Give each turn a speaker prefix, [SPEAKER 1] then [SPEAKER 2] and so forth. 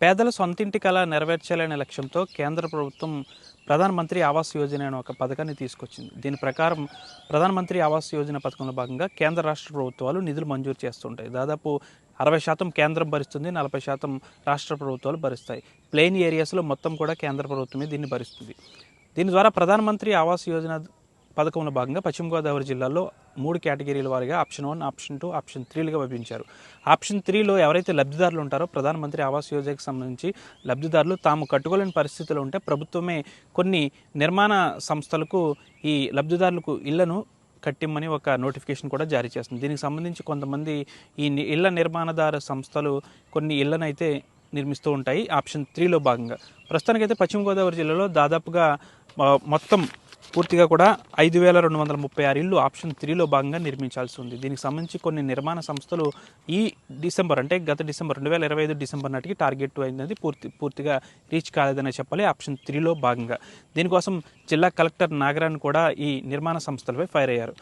[SPEAKER 1] పేదల సొంతింటి కల నెరవేర్చాలనే లక్ష్యంతో కేంద్ర ప్రభుత్వం ప్రధానమంత్రి ఆవాస్ యోజన అనే ఒక పథకాన్ని తీసుకొచ్చింది. దీని ప్రకారం ప్రధానమంత్రి ఆవాస్ యోజన పథకంలో భాగంగా కేంద్ర రాష్ట్ర ప్రభుత్వాలు నిధులు మంజూరు చేస్తుంటాయి. దాదాపు 60% కేంద్రం భరిస్తుంది, 40% రాష్ట్ర ప్రభుత్వాలు భరిస్తాయి. ప్లెయిన్ ఏరియాస్లో మొత్తం కూడా కేంద్ర ప్రభుత్వమే దీన్ని భరిస్తుంది. దీని ద్వారా ప్రధానమంత్రి ఆవాస్ యోజన పథకంలో భాగంగా పశ్చిమ గోదావరి జిల్లాలో 3 కేటగిరీల వారిగా ఆప్షన్ 1, ఆప్షన్ 2, ఆప్షన్ 3లుగా విభజించారు. ఆప్షన్ 3లో ఎవరైతే లబ్ధిదారులు ఉంటారో ప్రధానమంత్రి ఆవాస్ యోజనకు సంబంధించి లబ్ధిదారులు తాము కట్టుకోలేని పరిస్థితిలో ఉంటే ప్రభుత్వమే కొన్ని నిర్మాణ సంస్థలకు ఈ లబ్ధిదారులకు ఇళ్లను కట్టిమ్మని ఒక నోటిఫికేషన్ కూడా జారీ చేస్తుంది. దీనికి సంబంధించి కొంతమంది ఈ ఇళ్ల నిర్మాణదారు సంస్థలు కొన్ని ఇళ్లనైతే నిర్మిస్తూ ఉంటాయి ఆప్షన్ 3లో భాగంగా. ప్రస్తుతానికైతే పశ్చిమ గోదావరి జిల్లాలో దాదాపుగా మొత్తం పూర్తిగా కూడా 5236 ఇళ్ళు ఆప్షన్ 3లో భాగంగా నిర్మించాల్సి ఉంది. దీనికి సంబంధించి కొన్ని నిర్మాణ సంస్థలు ఈ డిసెంబర్ అంటే గత డిసెంబర్ 2025 డిసెంబర్ నాటికి టార్గెట్ అయినది పూర్తిగా రీచ్ కాలేదనే చెప్పాలి ఆప్షన్ 3లో భాగంగా. దీనికోసం జిల్లా కలెక్టర్ నాగరాణ్ కూడా ఈ నిర్మాణ సంస్థలపై ఫైర్ అయ్యారు.